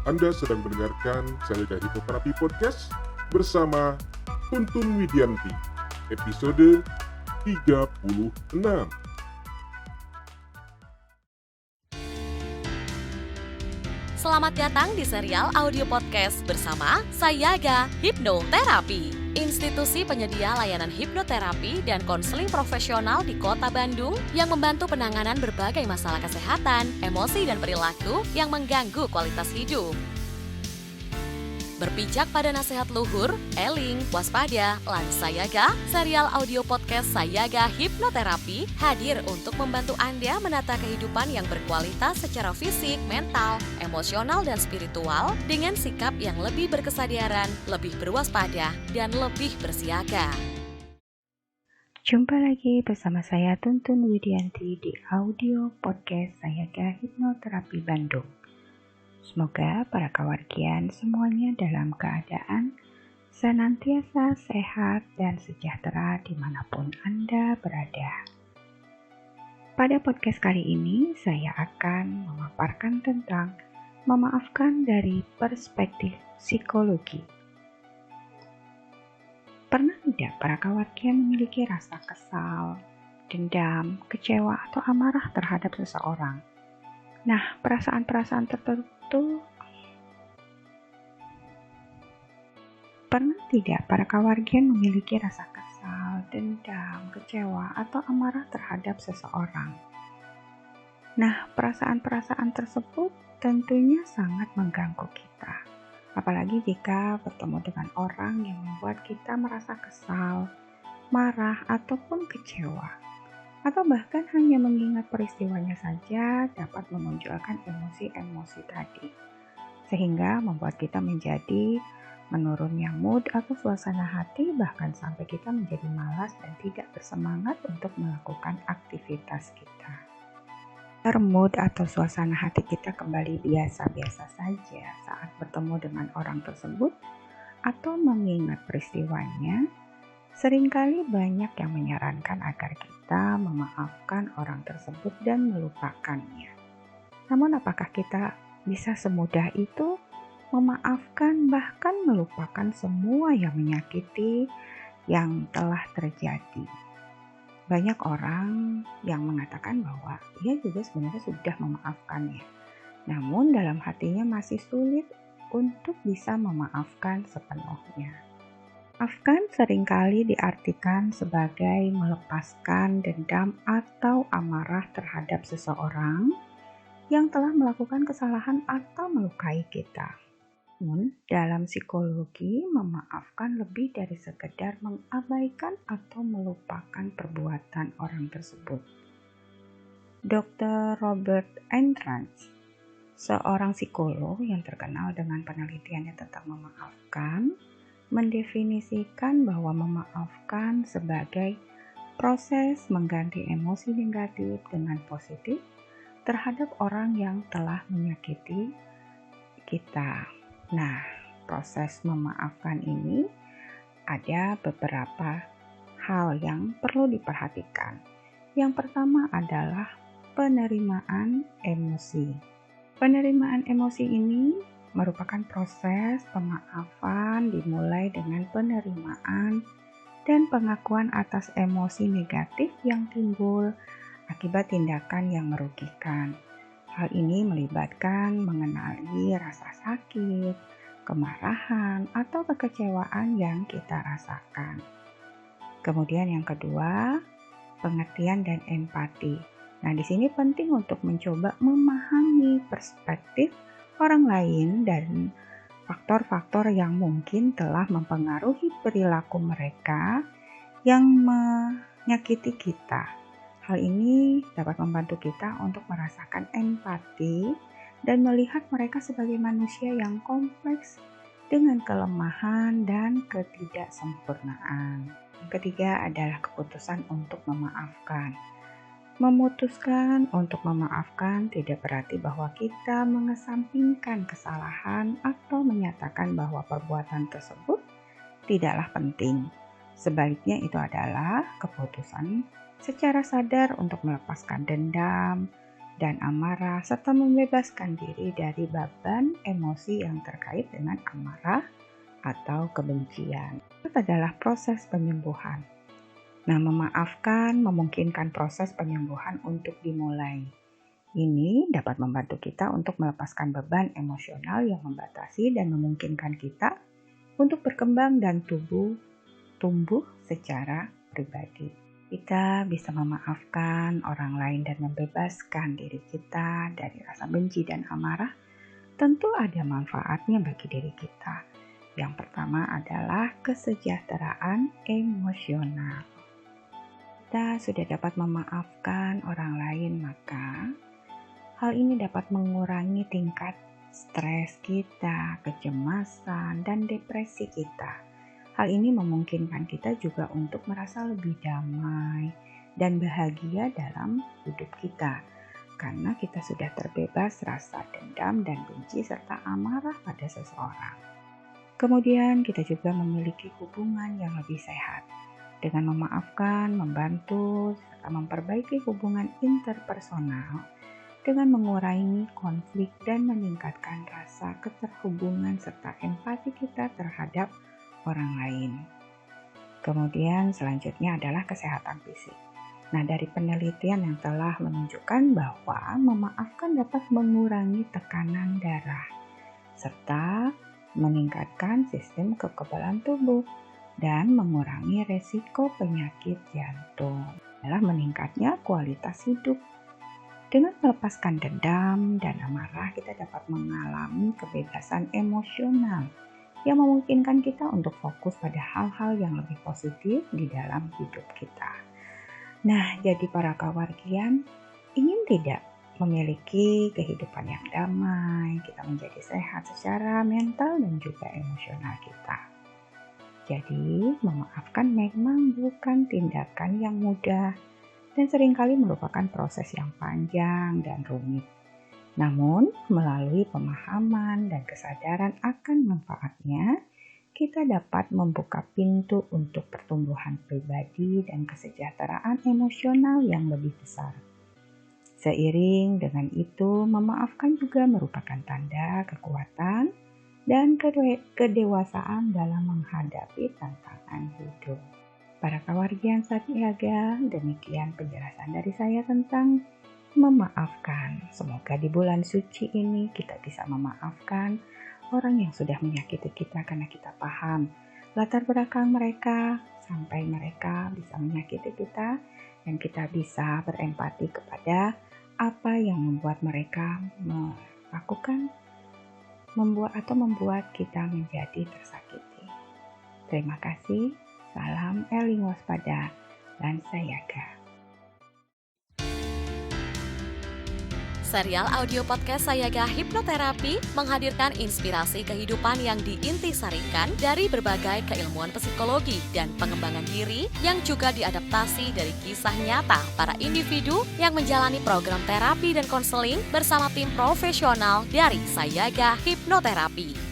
Anda sedang mendengarkan Sayaga Hipnoterapi Podcast bersama Tuntun Widianti, episode 36. Selamat datang di serial audio podcast bersama Sayaga Hipnoterapi, institusi penyedia layanan hipnoterapi dan konseling profesional di Kota Bandung yang membantu penanganan berbagai masalah kesehatan, emosi, dan perilaku yang mengganggu kualitas hidup. Berpijak pada nasihat luhur, eling, waspada, lan Sayaga, serial audio podcast Sayaga Hipnoterapi hadir untuk membantu Anda menata kehidupan yang berkualitas secara fisik, mental, emosional, dan spiritual dengan sikap yang lebih berkesadaran, lebih berwaspada, dan lebih bersiaga. Jumpa lagi bersama saya Tuntun Widianti di audio podcast Sayaga Hipnoterapi Bandung. Semoga para kawargian semuanya dalam keadaan senantiasa sehat dan sejahtera dimanapun Anda berada. Pada podcast kali ini saya akan memaparkan tentang memaafkan dari perspektif psikologi. Pernah tidak para kawargian memiliki rasa kesal, dendam, kecewa, atau amarah terhadap seseorang? Nah, perasaan-perasaan tertentu pernah tidak para kawargian memiliki rasa kesal, dendam, kecewa, atau amarah terhadap seseorang? Nah, perasaan-perasaan tersebut tentunya sangat mengganggu kita. Apalagi jika bertemu dengan orang yang membuat kita merasa kesal, marah, ataupun kecewa. Atau bahkan hanya mengingat peristiwanya saja dapat memunculkan emosi-emosi tadi. Sehingga membuat kita menjadi menurunnya mood atau suasana hati, bahkan sampai kita menjadi malas dan tidak bersemangat untuk melakukan aktivitas kita. Mood atau suasana hati kita kembali biasa-biasa saja saat bertemu dengan orang tersebut atau mengingat peristiwanya. Seringkali banyak yang menyarankan agar kita memaafkan orang tersebut dan melupakannya. Namun apakah kita bisa semudah itu memaafkan bahkan melupakan semua yang menyakiti yang telah terjadi? Banyak orang yang mengatakan bahwa ia juga sebenarnya sudah memaafkannya. Namun dalam hatinya masih sulit untuk bisa memaafkan sepenuhnya. Maafkan seringkali diartikan sebagai melepaskan dendam atau amarah terhadap seseorang yang telah melakukan kesalahan atau melukai kita. Namun, dalam psikologi, memaafkan lebih dari sekedar mengabaikan atau melupakan perbuatan orang tersebut. Dr. Robert Entrance, seorang psikolog yang terkenal dengan penelitiannya tentang memaafkan, mendefinisikan bahwa memaafkan sebagai proses mengganti emosi negatif dengan positif terhadap orang yang telah menyakiti kita. Nah, proses memaafkan ini ada beberapa hal yang perlu diperhatikan. Yang pertama adalah penerimaan emosi. Penerimaan emosi ini merupakan proses pemaafan dimulai dengan penerimaan dan pengakuan atas emosi negatif yang timbul akibat tindakan yang merugikan. Hal ini melibatkan mengenali rasa sakit, kemarahan, atau kekecewaan yang kita rasakan. Kemudian yang kedua, pengertian dan empati. Nah, di sini penting untuk mencoba memahami perspektif orang lain dan faktor-faktor yang mungkin telah mempengaruhi perilaku mereka yang menyakiti kita. Hal ini dapat membantu kita untuk merasakan empati dan melihat mereka sebagai manusia yang kompleks dengan kelemahan dan ketidaksempurnaan. Yang ketiga adalah keputusan untuk memaafkan. Memutuskan untuk memaafkan tidak berarti bahwa kita mengesampingkan kesalahan atau menyatakan bahwa perbuatan tersebut tidaklah penting. Sebaliknya itu adalah keputusan secara sadar untuk melepaskan dendam, dan amarah, serta membebaskan diri dari beban emosi yang terkait dengan amarah atau kebencian. Itu adalah proses penyembuhan. Nah, memaafkan memungkinkan proses penyembuhan untuk dimulai. Ini dapat membantu kita untuk melepaskan beban emosional yang membatasi dan memungkinkan kita untuk berkembang dan tumbuh secara pribadi. Kita bisa memaafkan orang lain dan membebaskan diri kita dari rasa benci dan amarah. Tentu ada manfaatnya bagi diri kita. Yang pertama adalah kesejahteraan emosional. Kita sudah dapat memaafkan orang lain, maka hal ini dapat mengurangi tingkat stres kita, kecemasan, dan depresi kita. Hal ini memungkinkan kita juga untuk merasa lebih damai dan bahagia dalam hidup kita, karena kita sudah terbebas rasa dendam dan benci serta amarah pada seseorang. Kemudian kita juga memiliki hubungan yang lebih sehat. Dengan memaafkan, membantu, serta memperbaiki hubungan interpersonal, dengan mengurangi konflik dan meningkatkan rasa keterhubungan serta empati kita terhadap orang lain. Kemudian selanjutnya adalah kesehatan fisik. Nah, dari penelitian yang telah menunjukkan bahwa memaafkan dapat mengurangi tekanan darah serta meningkatkan sistem kekebalan tubuh dan mengurangi resiko penyakit jantung. Adalah meningkatnya kualitas hidup. Dengan melepaskan dendam dan amarah, kita dapat mengalami kebebasan emosional yang memungkinkan kita untuk fokus pada hal-hal yang lebih positif di dalam hidup kita. Nah, jadi para kawargian, ingin tidak memiliki kehidupan yang damai, kita menjadi sehat secara mental dan juga emosional kita. Jadi, memaafkan memang bukan tindakan yang mudah dan seringkali merupakan proses yang panjang dan rumit. Namun, melalui pemahaman dan kesadaran akan manfaatnya, kita dapat membuka pintu untuk pertumbuhan pribadi dan kesejahteraan emosional yang lebih besar. Seiring dengan itu, memaafkan juga merupakan tanda kekuatan dan kedewasaan dalam menghadapi tantangan hidup. Para kawargian Satyaga, demikian penjelasan dari saya tentang memaafkan. Semoga di bulan suci ini kita bisa memaafkan orang yang sudah menyakiti kita karena kita paham latar belakang mereka sampai mereka bisa menyakiti kita dan kita bisa berempati kepada apa yang membuat mereka membuat kita menjadi tersakiti. Terima kasih. Salam Eling Waspada dan Sayaga. Serial audio podcast Sayaga Hipnoterapi menghadirkan inspirasi kehidupan yang diintisarikan dari berbagai keilmuan psikologi dan pengembangan diri yang juga diadaptasi dari kisah nyata para individu yang menjalani program terapi dan konseling bersama tim profesional dari Sayaga Hipnoterapi.